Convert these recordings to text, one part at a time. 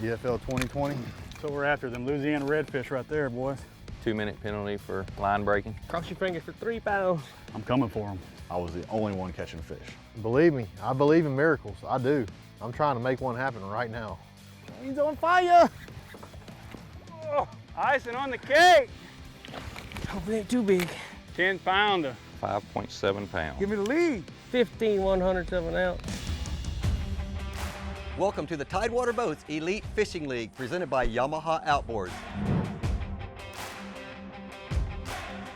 EFL 2020. So we're after them Louisiana redfish right there, boys. 2-minute penalty for line breaking. Cross your fingers for 3 pounds. I'm coming for them. I was the only one catching fish. Believe me, I believe in miracles. I do. I'm trying to make one happen right now. He's on fire! Oh, icing on the cake! Hope it ain't too big. 10-pounder. 5.7 pounds. Give me the lead. 15 100ths of an ounce. Welcome to the Tidewater Boats Elite Fishing League, presented by Yamaha Outboards.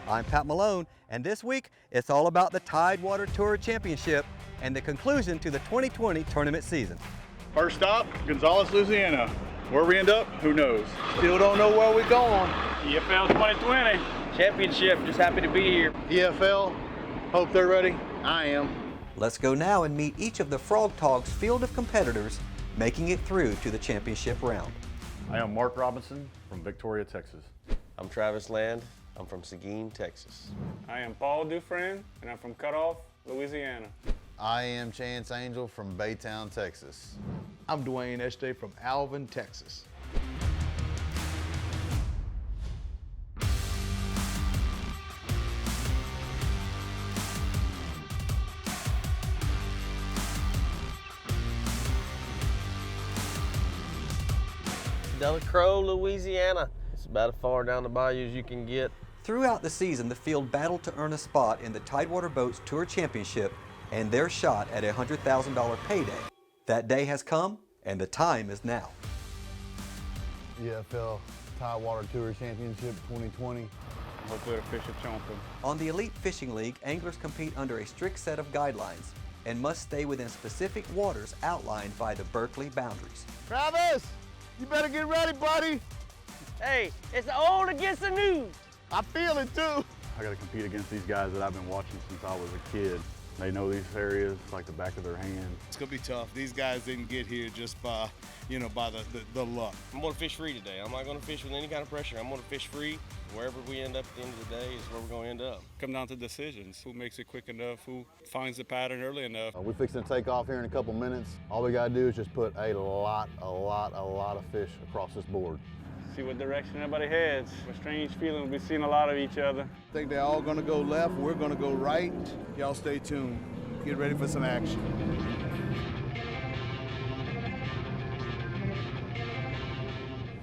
I'm Pat Malone, and this week it's all about the Tidewater Tour Championship and the conclusion to the 2020 tournament season. First stop, Gonzales, Louisiana. Where we end up, who knows? Still don't know where we're going. EFL 2020. Championship, just happy to be here. EFL, hope they're ready. I am. Let's go now and meet each of the Frog Talk's field of competitors making it through to the championship round. I am Mark Robinson from Victoria, Texas. I'm Travis Land. I'm from Seguin, Texas. I am Paul Dufresne, and I'm from Cutoff, Louisiana. I am Chance Angel from Baytown, Texas. I'm Dwayne Este from Alvin, Texas. Delacroix, Louisiana. It's about as far down the bayou as you can get. Throughout the season, the field battled to earn a spot in the Tidewater Boats Tour Championship and their shot at a $100,000 payday. That day has come, and the time is now. EFL Tidewater Tour Championship 2020. Hopefully the fish are chomping. On the Elite Fishing League, anglers compete under a strict set of guidelines and must stay within specific waters outlined by the Berkeley boundaries. Travis, you better get ready, buddy. Hey, it's the old against the new. I feel it too. I got to compete against these guys that I've been watching since I was a kid. They know these areas like the back of their hand. It's gonna be tough. These guys didn't get here just by, by the luck. I'm gonna fish free today. I'm not gonna fish with any kind of pressure. I'm gonna fish free. Wherever we end up at the end of the day is where we're gonna end up. Come down to decisions. Who makes it quick enough? Who finds the pattern early enough? We're fixing to take off here in a couple minutes. All we gotta do is just put a lot of fish across this board. See what direction everybody heads. A strange feeling, we'll be seeing a lot of each other. I think they're all gonna go left. We're gonna go right. Y'all stay tuned. Get ready for some action.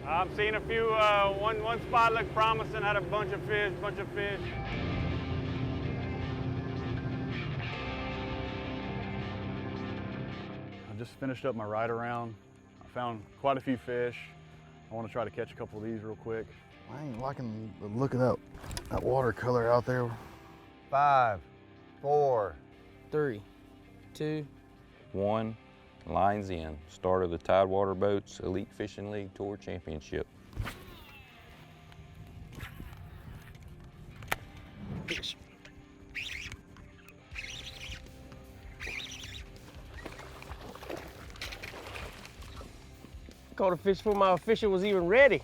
I'm seeing a few, one spot looked promising, had a bunch of fish. I just finished up my ride around. I found quite a few fish. I want to try to catch a couple of these real quick. I ain't liking the look of that watercolor out there. 5, 4, 3, 2. 1, lines in. Start of the Tidewater Boats Elite Fishing League Tour Championship. Caught a fish before my official was even ready.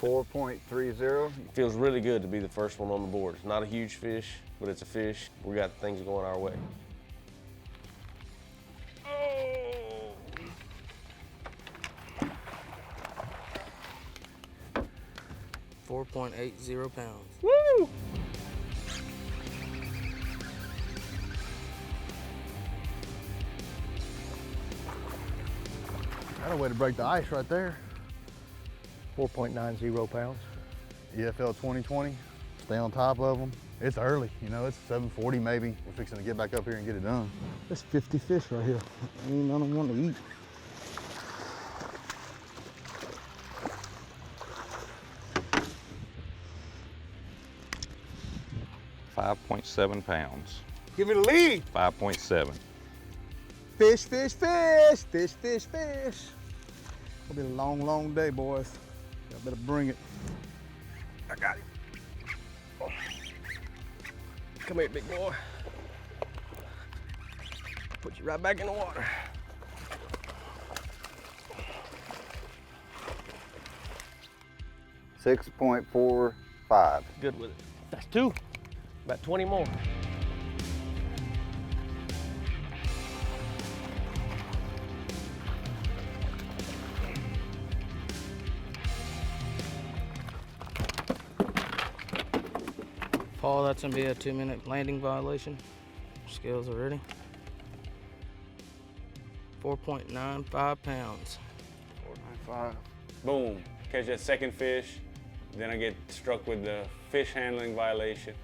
4.30. Feels really good to be the first one on the board. It's not a huge fish, but it's a fish. We got things going our way. 4.80 pounds. Woo! That's a way to break the ice right there. 4.90 pounds. EFL 2020, stay on top of them. It's early, it's 7:40 maybe. We're fixing to get back up here and get it done. That's 50 fish right here. Ain't none of them want to eat. $5.7 pounds. Give me the lead. 5.7. Fish, fish, fish, fish, fish, fish. It'll be a long, long day, boys. Y'all better bring it. I got it. Come here, big boy. Put you right back in the water. 6.45. Good with it. That's 2. About 20 more. Paul, that's gonna be a 2-minute landing violation. Scales are ready. 4.95 pounds. 4.95. Boom. Catch that second fish. Then I get struck with the fish handling violation.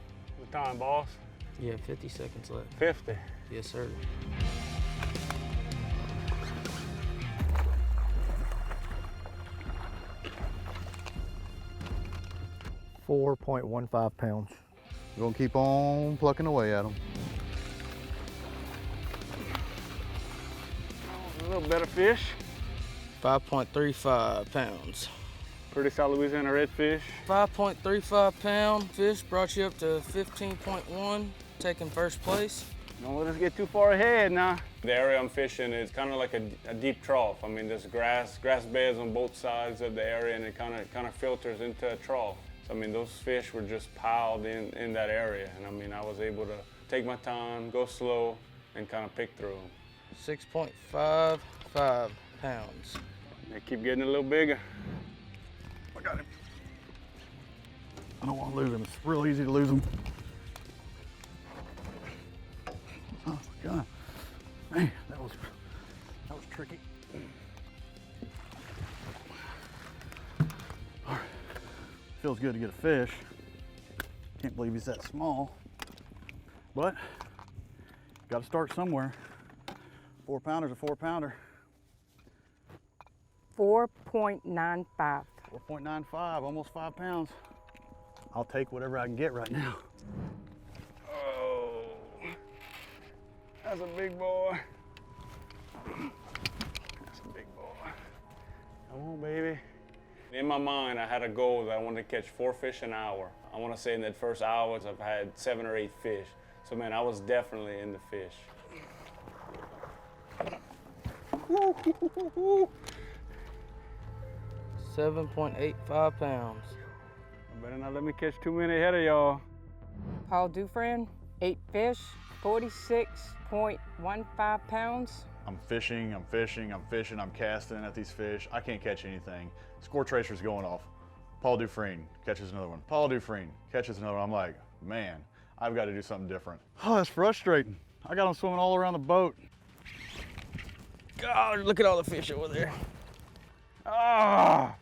What time, boss? You have 50 seconds left. 50. Yes, sir. $4.15 pounds. We're gonna keep on plucking away at them. A little better fish. 5.35 pounds. Pretty solid Louisiana redfish. 5.35 pound fish brought you up to 15.1, taking first place. Don't let us get too far ahead now. The area I'm fishing is kind of like a deep trough. I mean, there's grass beds on both sides of the area, and it kind of filters into a trough. So, I mean, those fish were just piled in that area. And I mean, I was able to take my time, go slow, and kind of pick through them. 6.55 pounds. They keep getting a little bigger. I got him. I don't want to lose him. It's real easy to lose him. Oh my God. Man, that was tricky. All right. Feels good to get a fish. Can't believe he's that small. But got to start somewhere. 4 pounder's a 4 pounder. 4.95. 4.95, almost 5 pounds. I'll take whatever I can get right now. Oh, that's a big boy. That's a big boy. Come on, baby. In my mind, I had a goal that I wanted to catch 4 fish an hour. I want to say in that first hour, I've had 7 or 8 fish. So, man, I was definitely in the fish. 7.85 pounds. You better not let me catch too many ahead of y'all. Paul Dufresne, 8 fish, 46.15 pounds. I'm fishing, I'm casting at these fish. I can't catch anything. Score tracer's going off. Paul Dufresne catches another one. Paul Dufresne catches another one. I'm like, man, I've got to do something different. Oh, that's frustrating. I got them swimming all around the boat. God, look at all the fish over there. Ah!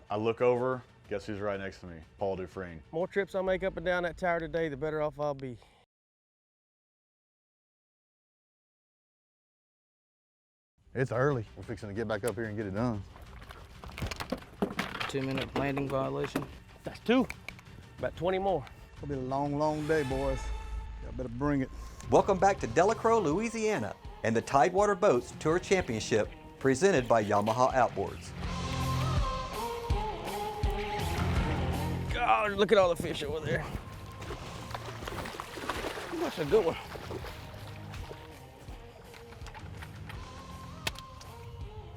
I look over, guess who's right next to me? Paul Dufresne. More trips I make up and down that tower today, the better off I'll be. It's early. We're fixing to get back up here and get it done. 2-minute landing violation. That's 2. About 20 more. It'll be a long, long day, boys. Y'all better bring it. Welcome back to Delacroix, Louisiana, and the Tidewater Boats Tour Championship, presented by Yamaha Outboards. God, look at all the fish over there. That's a good one.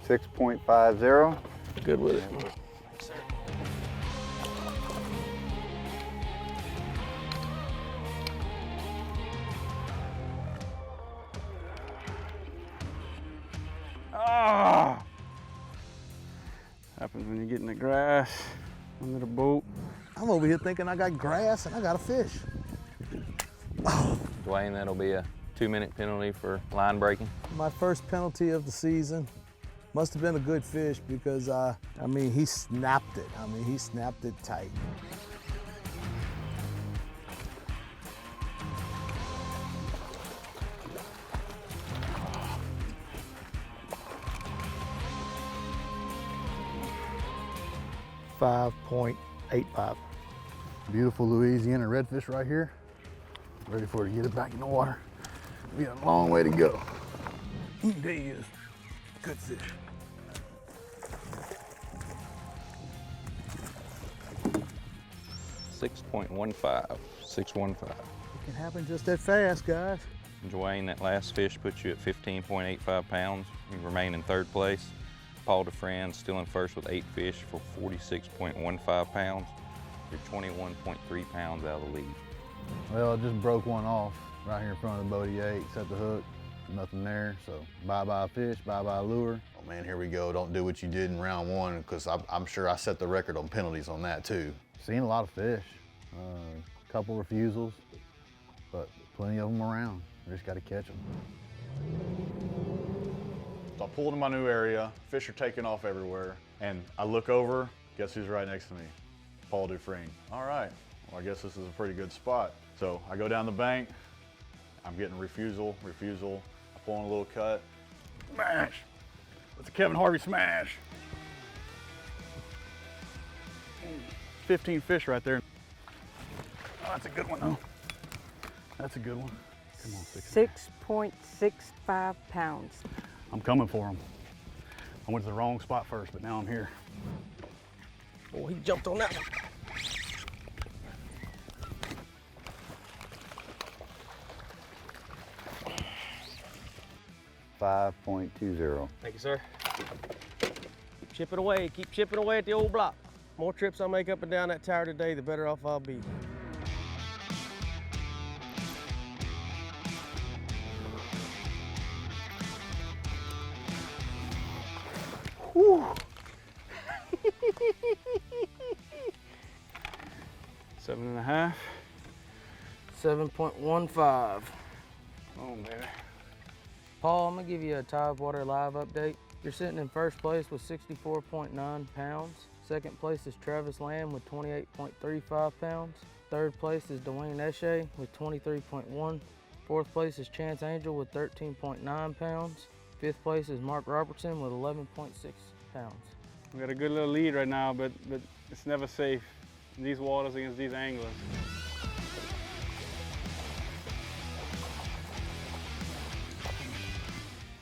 $6.50. Good with it. Ah! Happens when you get in the grass, under the boat. I'm over here thinking I got grass and I got a fish. Dwayne, that'll be a 2-minute penalty for line breaking. My first penalty of the season. Must have been a good fish because, I mean, he snapped it. I mean, he snapped it tight. $5.85. Beautiful Louisiana redfish right here. Ready for it to get it back in the water. We got a long way to go. There he is. Good fish. $6.15. It can happen just that fast, guys. Dwayne, that last fish puts you at 15.85 pounds. You remain in 3rd place. Paul Dufresne still in 1st with 8 fish for 46.15 pounds. You're 21.3 pounds out of the lead. Well, I just broke one off right here in front of the boat he ate. Set the hook, nothing there. So bye-bye fish, bye-bye lure. Oh man, here we go. Don't do what you did in round 1 because I'm sure I set the record on penalties on that too. Seen a lot of fish. a couple refusals, but plenty of them around. We just got to catch them. So I pull into my new area, fish are taking off everywhere, and I look over, guess who's right next to me? Paul Dufresne. All right, well, I guess this is a pretty good spot. So I go down the bank, I'm getting refusal. I pull in a little cut, smash. It's a Kevin Harvey smash. 15 fish right there. Oh, that's a good one though. That's a good one. Come on, 6.65 pounds. I'm coming for him. I went to the wrong spot first, but now I'm here. Oh, he jumped on that one. $5.20. Thank you, sir. Keep chipping away, keep chipping away at the old block. More trips I make up and down that tower today, the better off I'll be. Whew. 7.5. 7.15. Oh, baby. Paul, I'm gonna give you a Tidewater live update. You're sitting in first place with 64.9 pounds. Second place is Travis Lamb with 28.35 pounds. Third place is Dwayne Eshe with 23.1. Fourth place is Chance Angel with 13.9 pounds. Fifth place is Mark Robertson with 11.6 pounds. We got a good little lead right now, but it's never safe in these waters against these anglers.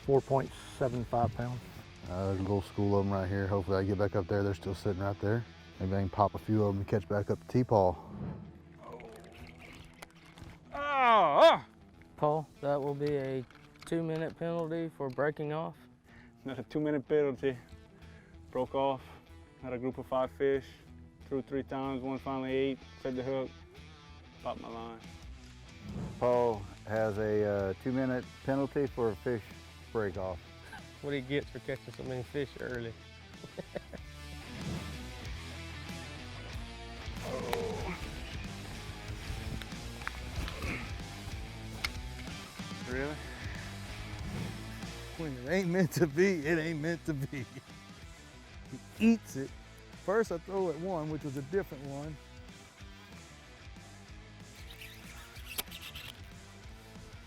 $4.75 pounds. There's a little school of them right here. Hopefully I get back up there. They're still sitting right there. Maybe I can pop a few of them and catch back up to T-Paul. Oh! Paul, that will be a 2-minute penalty for breaking off. Not a 2-minute penalty. Broke off, had a group of 5 fish, threw 3 times, one finally ate, set the hook, popped my line. Paul has a 2-minute penalty for a fish break off. What he gets for catching so many fish early. Really? When it ain't meant to be, it ain't meant to be. He eats it. First I throw at one, which was a different one.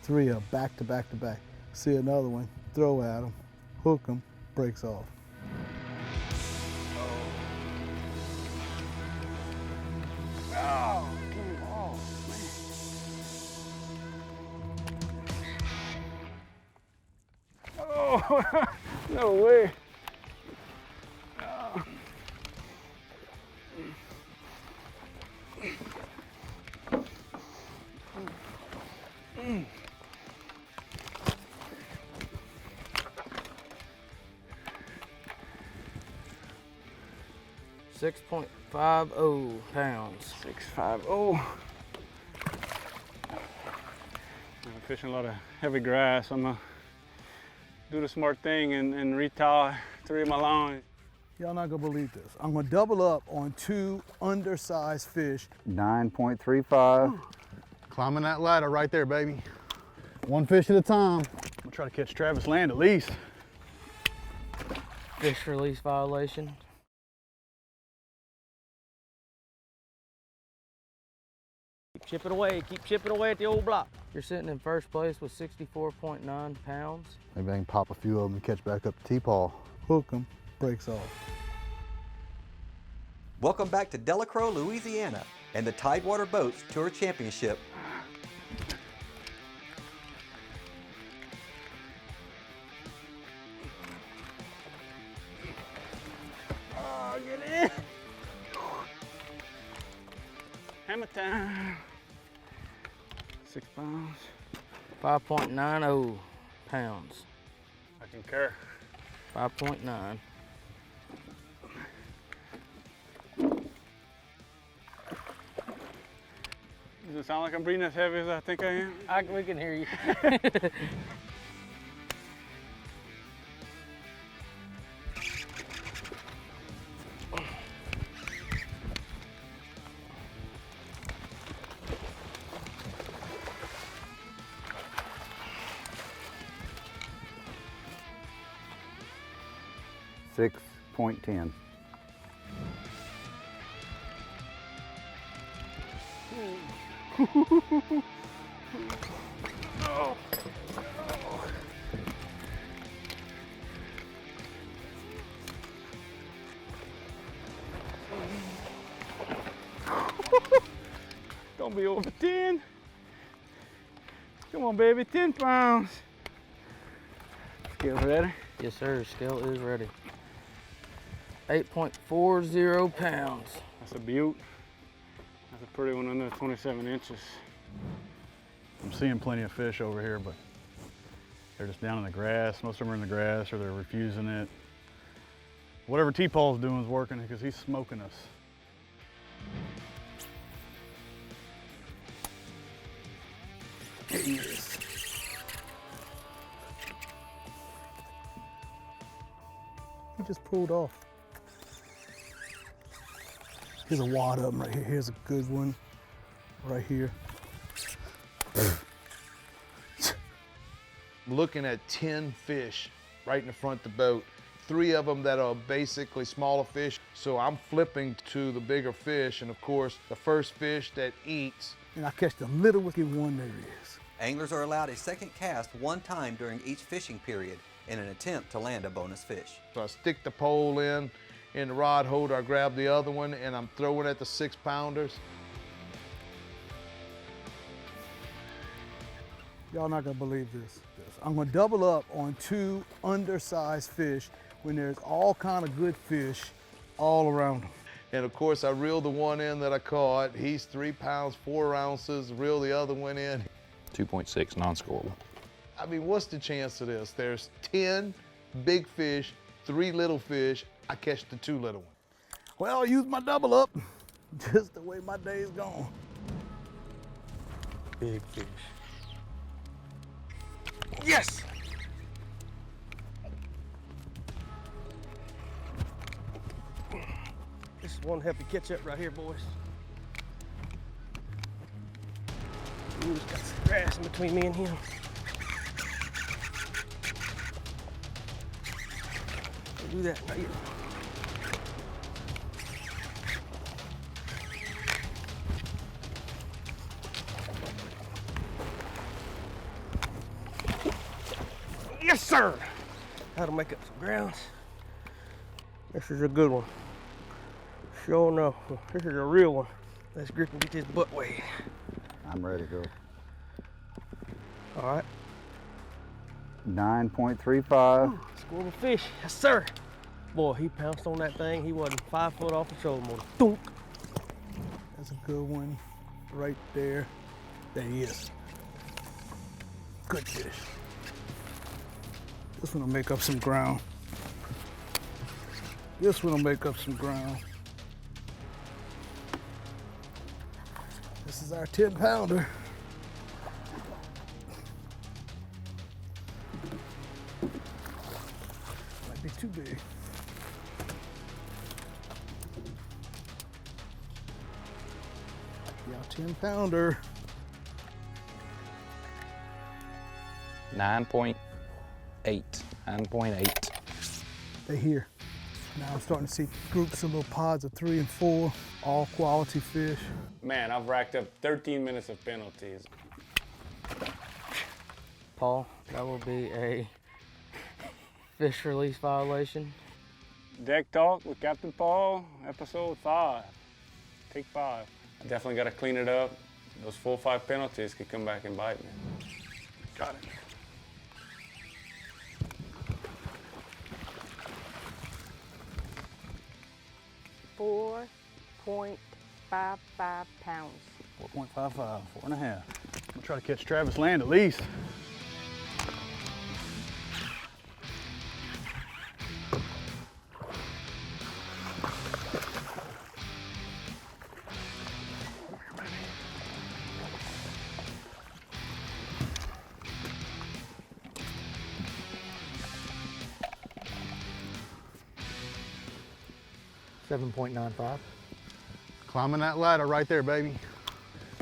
Three of back to back to back. See another one, throw at him, hook him, breaks off. Oh, come on, man. Oh, no way. Oh. 6.50 pounds. 6.50. I'm fishing a lot of heavy grass. I'm gonna do the smart thing and retie 3 of my lines. Y'all not gonna believe this. I'm gonna double up on 2 undersized fish. 9.35. Climbing that ladder right there, baby. 1 fish at a time. I'm gonna try to catch Travis Land at least. Fish release violation. Keep chipping away at the old block. You're sitting in first place with 64.9 pounds. Maybe I can pop a few of them and catch back up to T-Paul. Hook him, breaks off. Welcome back to Delacroix, Louisiana, and the Tidewater Boats Tour Championship. Oh, get in. Hammer time. 6 pounds. 5.90 pounds. I concur. 5.9. Does it sound like I'm breathing as heavy as I think I am? We can hear you. 6.10. Gonna be over 10. Come on, baby, 10 pounds. Scale's ready? Yes, sir. Scale is ready. 8.40 pounds. That's a beaut. That's a pretty one under 27 inches. I'm seeing plenty of fish over here, but they're just down in the grass. Most of them are in the grass or they're refusing it. Whatever T-Paul's doing is working because he's smoking us. There he is. He just pulled off. Here's a wad of them right here. Here's a good one right here. Looking at 10 fish right in the front of the boat. 3 of them that are basically smaller fish. So I'm flipping to the bigger fish, and of course, the first fish that eats. And I catch the littlest one there is. Anglers are allowed a second cast one time during each fishing period in an attempt to land a bonus fish. So I stick the pole in the rod holder, I grab the other one, and I'm throwing at the 6-pounders. Y'all not gonna believe this. I'm gonna double up on 2 undersized fish when there's all kind of good fish all around them. And of course, I reel the one in that I caught. He's 3 pounds, 4 ounces. Reel the other one in. 2.6 non-scoreable. I mean, what's the chance of this? There's 10 big fish, 3 little fish. I catch the 2 little ones. Well, I used my double up. Just the way my day's gone. Big fish. Yes! This is one happy catch up right here, boys. Ooh, it's got some grass in between me and him. Don't do that, not yet. Yes, sir! How to make up some grounds. This is a good one. Sure enough, this is a real one. Let's grip and get this butt weighed. I'm ready to go. All right. 9.35. Squirrel fish, yes sir. Boy, he pounced on that thing. He wasn't 5 foot off the shoulder more. Thunk. That's a good one right there. There he is. Good fish. This one will make up some ground. This one will make up some ground. This is our 10-pounder. Might be too big. Yeah, 10-pounder. 9.8. 9.8. They're here. Now I'm starting to see groups of little pods of 3 and 4, all quality fish. Man, I've racked up 13 minutes of penalties. Paul, that will be a fish release violation. Deck Talk with Captain Paul, episode 5. Take 5. I definitely got to clean it up. Those 4 or 5 penalties could come back and bite me. Got it. $4.55 pounds. 4.55, 4.5. I'm gonna try to catch Travis land at least. $7.95. Climbing that ladder right there, baby.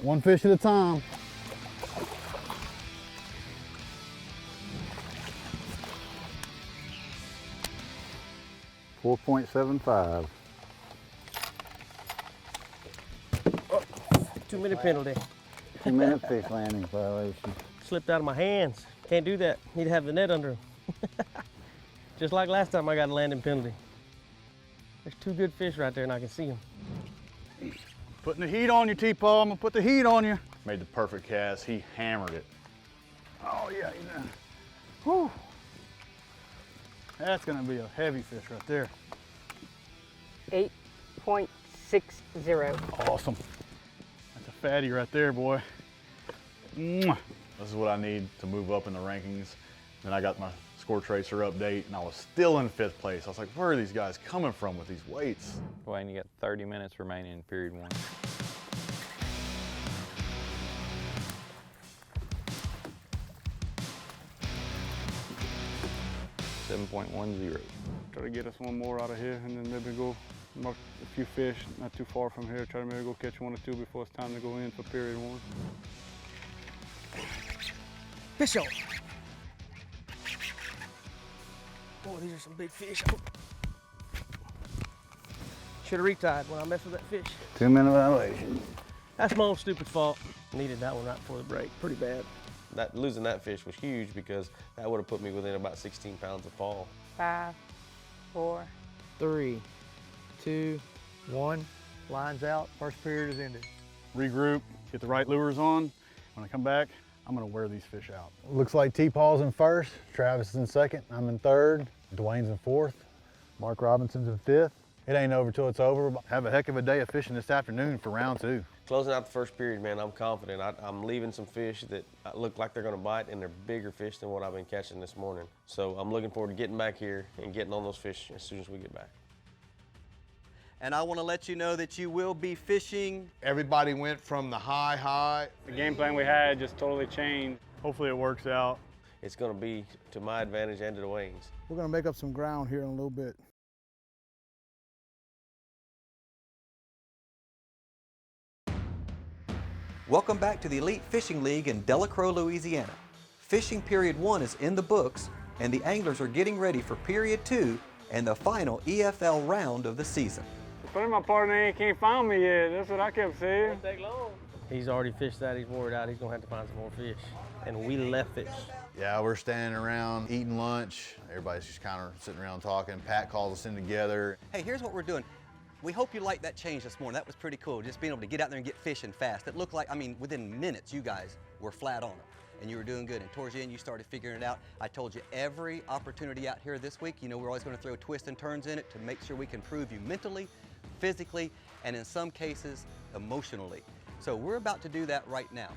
One fish at a time. 4.75. 2-minute penalty. 2-minute fish landing violation. Slipped out of my hands. Can't do that. Need to have the net under him. Just like last time I got a landing penalty. There's 2 good fish right there and I can see them. Putting the heat on you, T-Paul. I'm gonna put the heat on you. Made the perfect cast. He hammered it. Oh yeah, he did. Whew. That's gonna be a heavy fish right there. 8.60. Awesome. That's a fatty right there, boy. Mwah. This is what I need to move up in the rankings. Then I got my score tracer update and I was still in 5th place. I was like, where are these guys coming from with these weights? Dwayne, you got 30 minutes remaining in period 1. .10. Try to get us one more out of here and then maybe go mark a few fish not too far from here. Try to maybe go catch 1 or 2 before it's time to go in for period 1. Fish on. Oh, these are some big fish. Should have retied when I messed with that fish. 2-minute violation. That's my own stupid fault. Needed that one right before the break. Pretty bad. Losing that fish was huge because that would have put me within about 16 pounds of Paul. 5, 4, 3, 2, 1. Lines out. First period is ended. Regroup, get the right lures on. When I come back, I'm gonna wear these fish out. Looks like T-Paul's in 1st, Travis is in 2nd, I'm in 3rd, Dwayne's in 4th, Mark Robinson's in 5th. It ain't over till it's over. Have a heck of a day of fishing this afternoon for round 2. Closing out the first period, man, I'm confident. I'm leaving some fish that look like they're gonna bite, and they're bigger fish than what I've been catching this morning. So I'm looking forward to getting back here and getting on those fish as soon as we get back. And I want to let you know that you will be fishing. Everybody went from the high. The game plan we had just totally changed. Hopefully it works out. It's gonna be to my advantage and to Dwayne's. We're gonna make up some ground here in a little bit. Welcome back to the Elite Fishing League in Delacroix, Louisiana. Fishing period 1 is in the books, and the anglers are getting ready for period 2 and the final EFL round of the season. But my partner he can't find me yet. That's what I kept saying. Won't take long. He's already fished that. He's wore it out. He's gonna have to find some more fish. And we left fish. Yeah, we're standing around eating lunch. Everybody's just kind of sitting around talking. Pat calls us in together. Hey, here's what we're doing. We hope you liked that change this morning. That was pretty cool, just being able to get out there and get fishing fast. It looked like, I mean, within minutes, you guys were flat on them. And you were doing good. And towards the end, you started figuring it out. I told you every opportunity out here this week, you know, we're always going to throw twists and turns in it to make sure we can improve you mentally, physically, and in some cases, emotionally. So we're about to do that right now.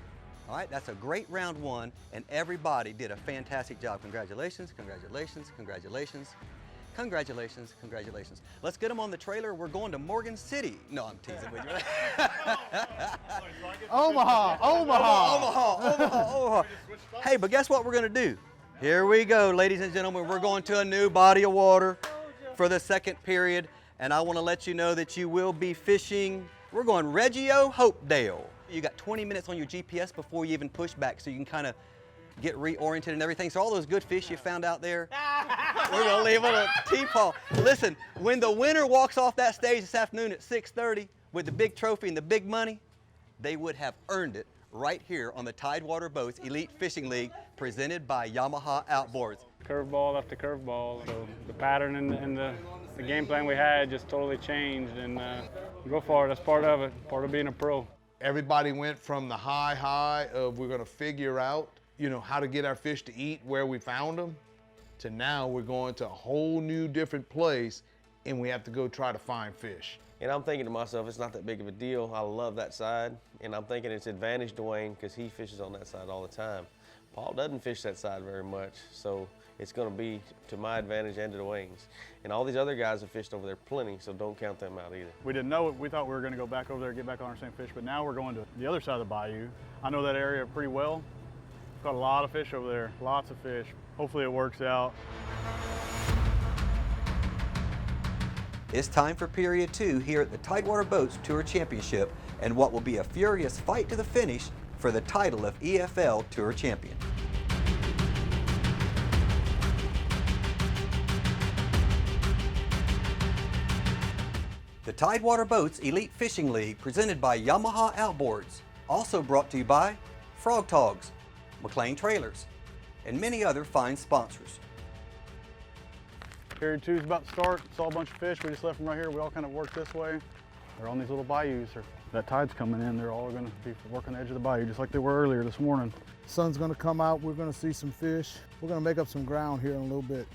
All right, that's a great round 1, and everybody did a fantastic job. Congratulations, congratulations, congratulations. Congratulations, congratulations. Let's get them on the trailer. We're going to Morgan City. No, I'm teasing with you. Omaha. Hey, but guess what we're gonna do? Here we go, ladies and gentlemen. We're going to a new body of water for the 2nd period, and I wanna let you know that you will be fishing. We're going Reggio Hopedale. You got 20 minutes on your GPS before you even push back, so you can kind of get reoriented and everything. So all those good fish you found out there, we're gonna leave on a T-Paul. Listen, when the winner walks off that stage this afternoon at 6:30 with the big trophy and the big money, they would have earned it right here on the Tidewater Boats Elite Fishing League presented by Yamaha Outboards. Curveball after curveball. So the pattern and the game plan we had just totally changed, and go for it. That's part of it, part of being a pro. Everybody went from the high of we're gonna figure out, you know, how to get our fish to eat where we found them, to now we're going to a whole new different place and we have to go try to find fish. And I'm thinking to myself, it's not that big of a deal. I love that side. And I'm thinking it's advantage Dwayne because he fishes on that side all the time. Paul doesn't fish that side very much. So it's gonna be to my advantage and to Dwayne's. And all these other guys have fished over there plenty, so don't count them out either. We didn't know it. We thought we were gonna go back over there and get back on our same fish, but now we're going to the other side of the bayou. I know that area pretty well. Got a lot of fish over there, lots of fish. Hopefully it works out. It's time for period 2 here at the Tidewater Boats Tour Championship and what will be a furious fight to the finish for the title of EFL Tour Champion. The Tidewater Boats Elite Fishing League presented by Yamaha Outboards. Also brought to you by Frog Togs, McLean Trailers, and many other fine sponsors. Period 2 is about to start. Saw a bunch of fish. We just left them right here. We all kind of worked this way. They're on these little bayous. That tide's coming in. They're all going to be working the edge of the bayou just like they were earlier this morning. Sun's gonna come out. We're gonna see some fish. We're gonna make up some ground here in a little bit.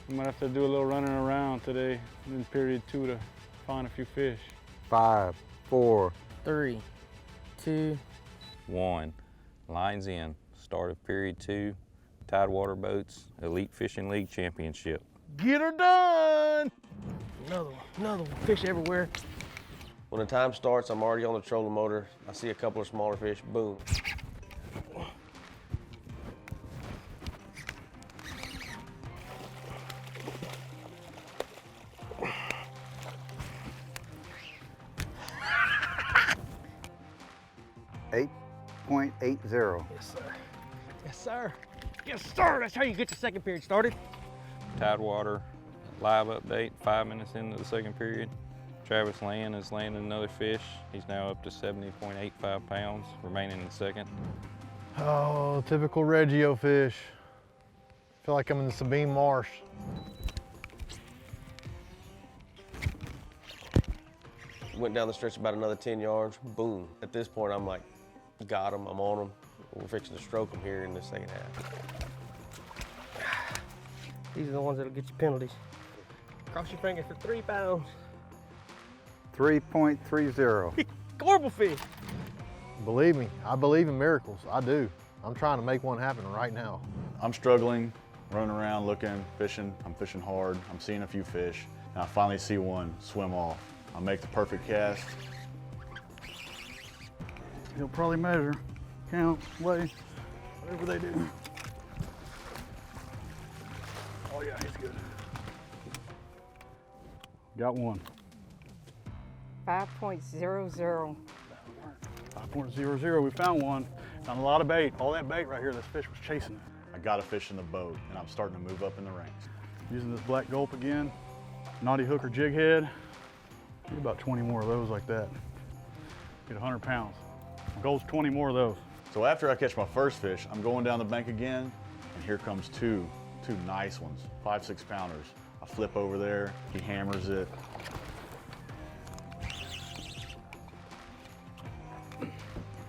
We might have to do a little running around today in period 2 to find a few fish. 5, 4, 3, 2, 1. Lines in. Start of period 2. Tidewater Boats Elite Fishing League Championship. Get her done! Another one. Fish everywhere. When the time starts, I'm already on the trolling motor. I see a couple of smaller fish, boom. .80. Yes, sir. Yes, sir. Yes, sir. That's how you get the second period started. Tidewater live update, 5 minutes into the second period. Travis Land has landed another fish. He's now up to 70.85 pounds, remaining in second. Oh, typical Reggio fish. Feel like I'm in the Sabine Marsh. Went down the stretch about another 10 yards, boom. At this point, I'm like, got him, I'm on him. We're fixing to stroke him here in the second half. These are the ones that'll get you penalties. Cross your fingers for 3 pounds. 3.30. Gorble fish. Believe me, I believe in miracles. I do. I'm trying to make one happen right now. I'm struggling, running around, looking, fishing. I'm fishing hard. I'm seeing a few fish. And I finally see one swim off. I make the perfect cast. He'll probably measure, count, weigh, whatever they do. Oh yeah, he's good. Got one. 5.00. 5.00, we found one. Found a lot of bait. All that bait right here, this fish was chasing it. I got a fish in the boat and I'm starting to move up in the ranks. Using this black gulp again, knotty hook or jig head. Get about 20 more of those like that. Get 100 pounds. My goal's 20 more of those. So after I catch my first fish, I'm going down the bank again, and here comes two nice ones, 5-6 pounders. I flip over there, he hammers it.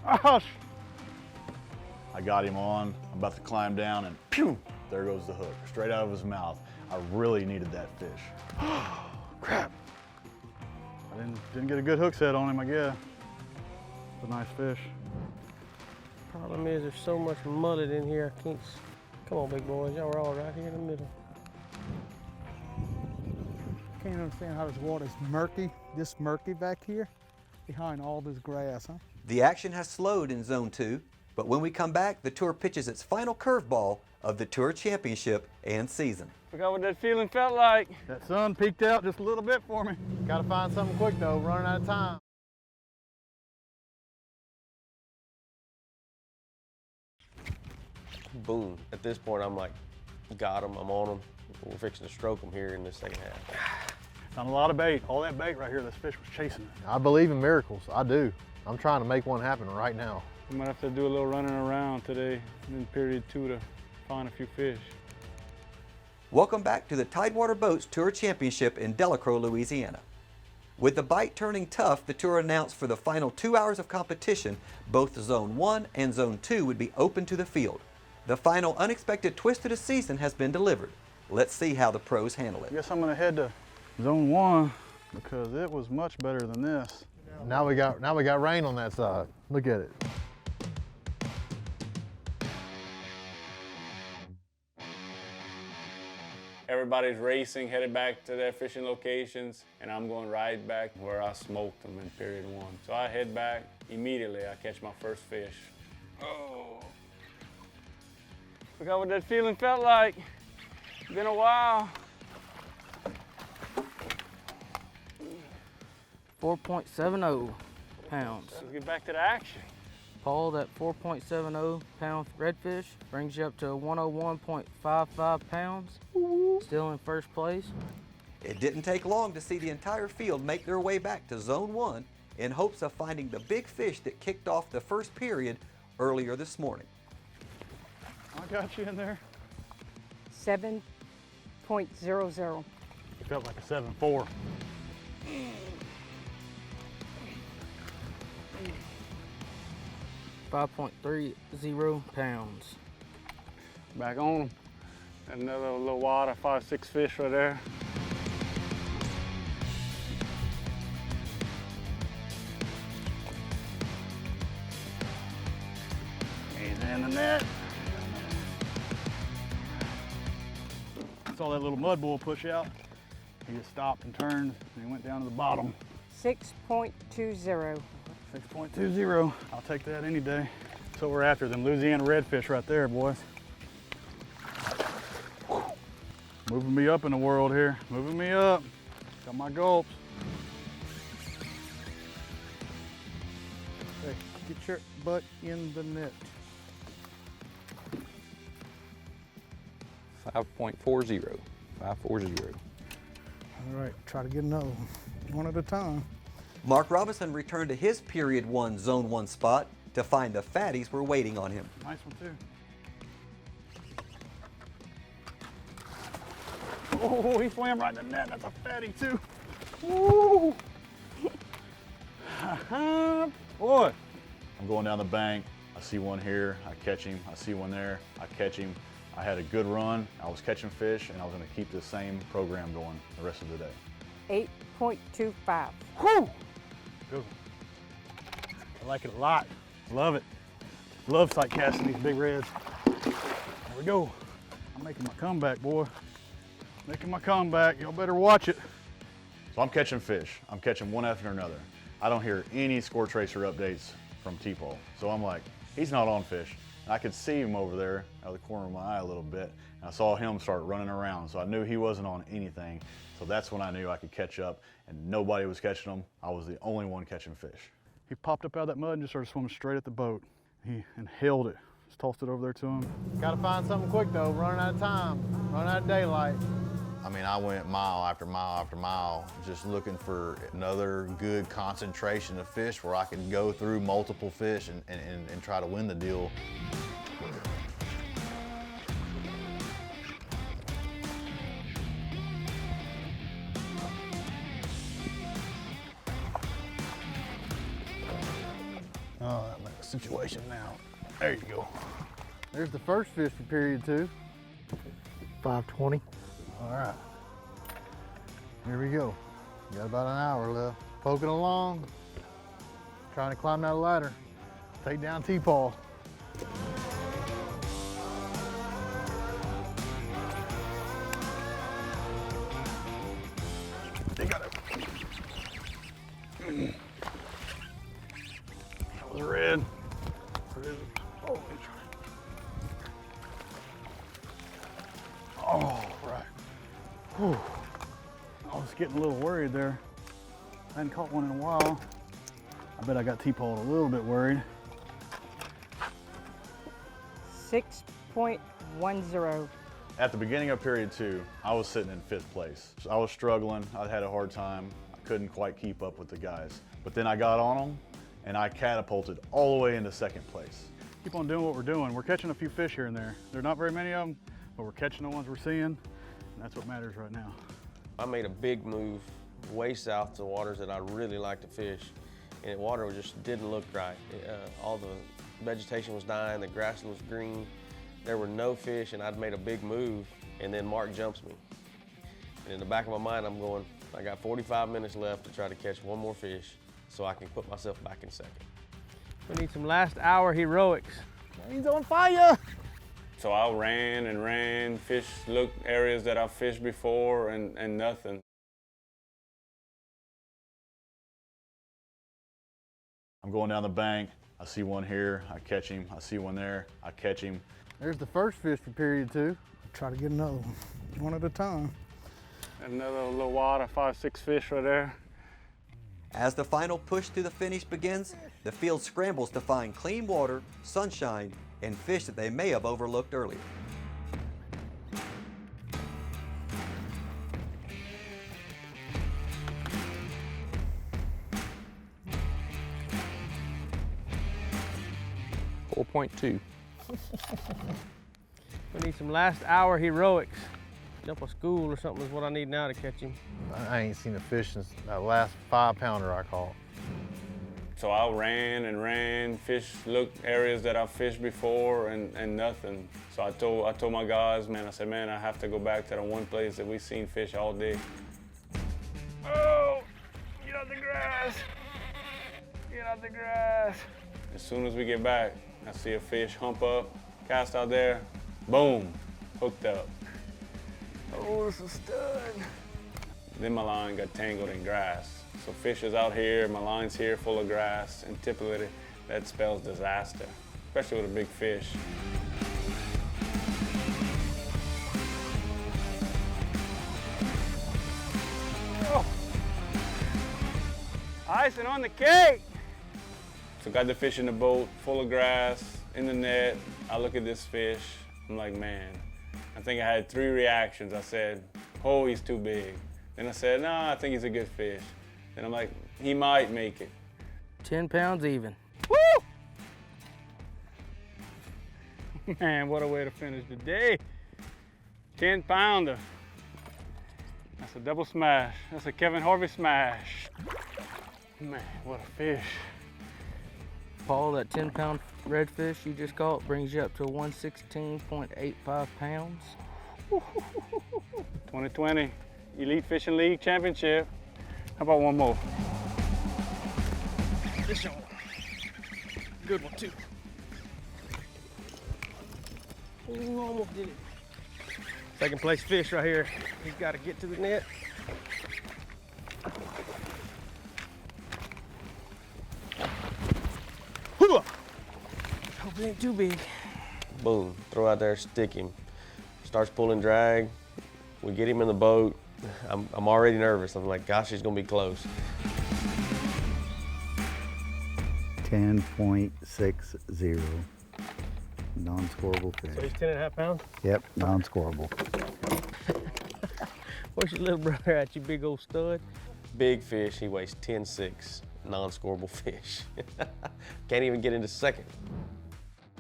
Oh, I got him on, I'm about to climb down, and pew, there goes the hook, straight out of his mouth. I really needed that fish. Crap. I didn't get a good hook set on him, I guess. It's a nice fish. Problem is there's so much mullet in here, I can't. Come on, big boys, y'all are all right here in the middle. I can't understand how this water is murky, this murky back here, behind all this grass, huh? The action has slowed in Zone 2, but when we come back, the tour pitches its final curveball of the Tour Championship and season. Forgot what that feeling felt like. That sun peeked out just a little bit for me. Gotta find something quick though, running out of time. Boom. At this point, I'm like, got him, I'm on him. We're fixing to stroke him here in the second half. Found a lot of bait. All that bait right here, this fish was chasing it. I believe in miracles. I do. I'm trying to make one happen right now. We might have to do a little running around today in period 2 to find a few fish. Welcome back to the Tidewater Boats Tour Championship in Delacroix, Louisiana. With the bite turning tough, the tour announced for the final 2 hours of competition, both Zone 1 and Zone 2 would be open to the field. The final unexpected twist to the season has been delivered. Let's see how the pros handle it. I guess I'm gonna head to Zone 1 because it was much better than this. Now we got rain on that side. Look at it. Everybody's racing, headed back to their fishing locations, and I'm going right back where I smoked them in period 1. So I head back, immediately I catch my first fish. Oh. Forgot what that feeling felt like. Been a while. 4.70 pounds. Let's get back to the action. Paul, that 4.70 pound redfish brings you up to 101.55 pounds. Still in first place. It didn't take long to see the entire field make their way back to Zone 1 in hopes of finding the big fish that kicked off the first period earlier this morning. I got you in there. 7.00. It felt like a 7.4. $5.30 pounds. Back on them. Another little water, 5-6 fish right there. He's in the net. Saw that little mud bull push out. He just stopped and turned and he went down to the bottom. 6.20. 6.20. I'll take that any day. That's what we're after, them Louisiana redfish right there, boys. Moving me up in the world here. Moving me up. Got my gulps. Hey, get your butt in the net. 5.40. 540. All right, try to get another one at a time. Mark Robinson returned to his Period 1 Zone 1 spot to find the fatties were waiting on him. Nice one too. Oh, he swam right in the net. That's a fatty too. Woo! Boy. I'm going down the bank. I see one here. I catch him. I see one there. I catch him. I had a good run. I was catching fish, and I was going to keep the same program going the rest of the day. 8.25. Whew! Good one. I like it a lot. Love it. Love sight casting these big reds. There we go. I'm making my comeback, boy. Making my comeback. Y'all better watch it. So I'm catching fish. I'm catching one after another. I don't hear any score tracer updates from T-Paul. So I'm like, he's not on fish. And I could see him over there out of the corner of my eye a little bit. And I saw him start running around. So I knew he wasn't on anything. So that's when I knew I could catch up, and nobody was catching them. I was the only one catching fish. He popped up out of that mud and just started swimming straight at the boat. He held it. Just tossed it over there to him. Got to find something quick though, running out of time, running out of daylight. I mean, I went mile after mile after mile just looking for another good concentration of fish where I could go through multiple fish and try to win the deal. Oh, that makes a situation now. There you go. There's the first fish for Period 2. 5.20. All right. Here we go. Got about an hour left. Poking along, trying to climb that ladder, take down T-Paul. They got it. That was red. Oh, right. Whew. I was getting a little worried there. I hadn't caught one in a while. I bet I got T-Paul a little bit worried. 6.10. At the beginning of Period 2, I was sitting in 5th place. I was struggling. I had a hard time. I couldn't quite keep up with the guys. But then I got on them, and I catapulted all the way into 2nd place. Keep on doing what we're doing. We're catching a few fish here and there. There are not very many of them, but we're catching the ones we're seeing, and that's what matters right now. I made a big move way south to waters that I really like to fish, and the water just didn't look right. All the vegetation was dying, the grass was green, there were no fish, and I'd made a big move, and then Mark jumps me. And in the back of my mind, I'm going, I got 45 minutes left to try to catch one more fish so I can put myself back in 2nd. We need some last hour heroics. He's on fire! So I ran and ran, looked areas that I've fished before and nothing. I'm going down the bank. I see one here. I catch him. I see one there. I catch him. There's the first fish for Period 2. Try to get another one at a time. Another little water, 5-6 fish right there. As the final push to the finish begins, the field scrambles to find clean water, sunshine, and fish that they may have overlooked earlier. 4.2. We need some last hour heroics. Jump a school or something is what I need now to catch him. I ain't seen a fish since that last 5-pounder I caught. So I ran and ran, looked areas that I've fished before and nothing. So I told my guys, man, I said, man, I have to go back to the one place that we've seen fish all day. Oh, get out the grass. Get out the grass. As soon as we get back, I see a fish hump up, cast out there, boom, hooked up. Oh, it's a stud. Then my line got tangled in grass. So fish is out here, my line's here full of grass, and typically that spells disaster, especially with a big fish. Oh. Icing on the cake. So got the fish in the boat, full of grass, in the net. I look at this fish, I'm like, man, I think I had 3 reactions. I said, oh, he's too big. Then I said, no, I think he's a good fish. Then I'm like, he might make it. 10 pounds even. Woo! Man, what a way to finish the day. 10-pounder. That's a double smash. That's a Kevin Harvey smash. Man, what a fish. Paul, that 10-pound redfish you just caught brings you up to 116.85 pounds. 2020 Elite Fishing League Championship. How about one more? Fish on. Good one, too. Ooh, almost did it. Second place fish right here. He's got to get to the net. Hope it ain't too big. Boom, throw out there, stick him. Starts pulling drag. We get him in the boat. I'm already nervous. I'm like, gosh, he's gonna be close. 10.60. Non-scoreable fish. So he's 10.5 pounds? Yep, non-scoreable. Where's your little brother at, you big old stud? Big fish, he weighs 10.6, non-scoreable fish. Can't even get into second.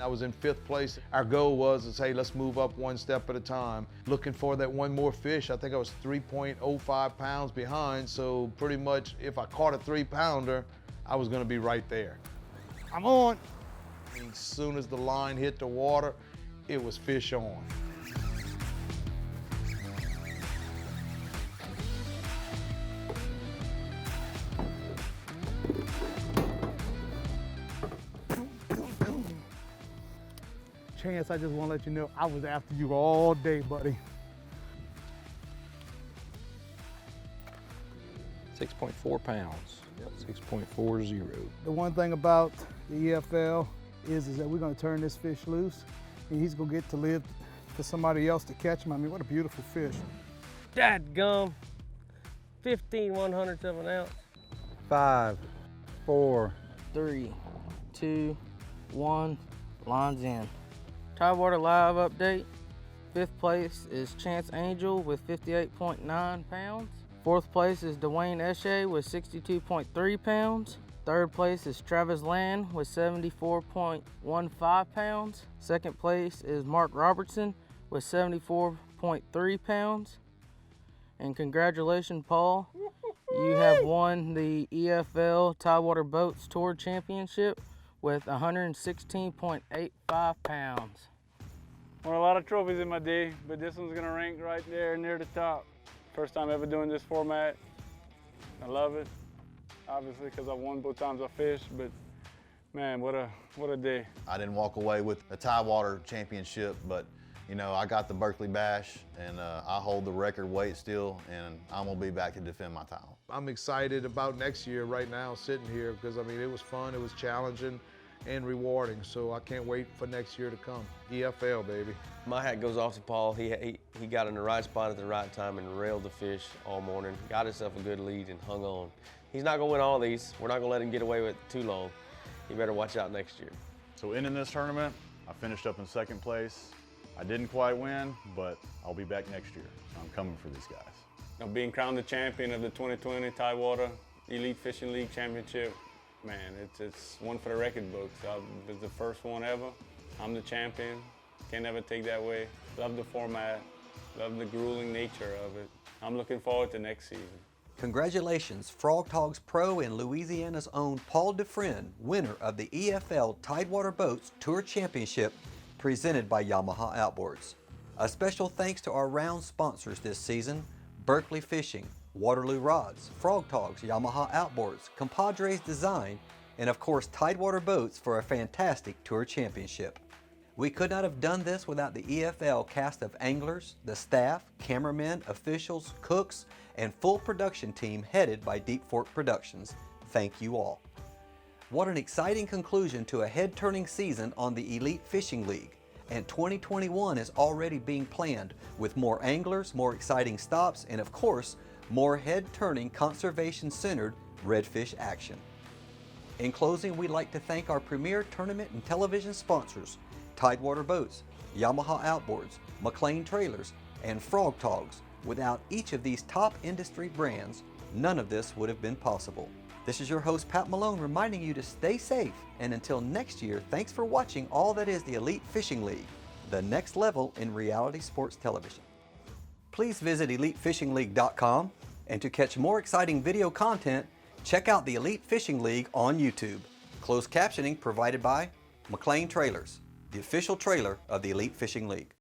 I was in 5th place. Our goal was, hey, let's move up one step at a time. Looking for that one more fish. I think I was 3.05 pounds behind, so pretty much if I caught a 3-pounder, I was gonna be right there. I'm on. As soon as the line hit the water, it was fish on. Chance, I just want to let you know I was after you all day, buddy. 6.4 pounds. 6.40. The one thing about the EFL is that we're going to turn this fish loose, and he's going to get to live for somebody else to catch him. I mean, what a beautiful fish. Dadgum. 15/100ths of an ounce. 5, 4, 3, 2, 1, lines in. Tidewater Live update. 5th place is Chance Angel with 58.9 pounds. 4th place is Dwayne Eshe with 62.3 pounds. 3rd place is Travis Land with 74.15 pounds. 2nd place is Mark Robertson with 74.3 pounds. And congratulations, Paul. You have won the EFL Tidewater Boats Tour Championship with 116.85 pounds. Won a lot of trophies in my day, but this one's gonna rank right there near the top. First time ever doing this format. I love it, obviously, because I've won both times I fished, but man, what a day. I didn't walk away with a Tidewater championship, but you know, I got the Berkeley Bash, and I hold the record weight still, and I'm gonna be back to defend my title. I'm excited about next year right now, sitting here, because I mean, it was fun, it was challenging and rewarding, so I can't wait for next year to come. EFL, baby. My hat goes off to Paul. He got in the right spot at the right time and railed the fish all morning, got himself a good lead and hung on. He's not gonna win all these. We're not gonna let him get away with it too long. He better watch out next year. So ending this tournament, I finished up in 2nd place. I didn't quite win, but I'll be back next year. I'm coming for these guys. Now, being crowned the champion of the 2020 Tidewater Elite Fishing League Championship, Man, it's one for the record books. It's the first one ever. I'm the champion. Can't ever take that away. Love the format. Love the grueling nature of it. I'm looking forward to next season. Congratulations, Frog Togs Pro and Louisiana's own Paul Dufresne, winner of the EFL Tidewater Boats Tour Championship presented by Yamaha Outboards. A special thanks to our round sponsors this season, Berkeley Fishing, Waterloo Rods, Frog Togs, Yamaha Outboards, Compadres Design, and of course Tidewater Boats for a fantastic tour championship. We could not have done this without the EFL cast of anglers, the staff, cameramen, officials, cooks, and full production team headed by Deep Fork Productions. Thank you all. What an exciting conclusion to a head-turning season on the Elite Fishing League. And 2021 is already being planned with more anglers, more exciting stops, and of course, more head-turning, conservation-centered redfish action. In closing, we'd like to thank our premier tournament and television sponsors, Tidewater Boats, Yamaha Outboards, McLean Trailers, and Frog Togs. Without each of these top industry brands, none of this would have been possible. This is your host, Pat Malone, reminding you to stay safe. And until next year, thanks for watching all that is the Elite Fishing League, the next level in reality sports television. Please visit EliteFishingLeague.com, and to catch more exciting video content, check out the Elite Fishing League on YouTube. Closed captioning provided by McLean Trailers, the official trailer of the Elite Fishing League.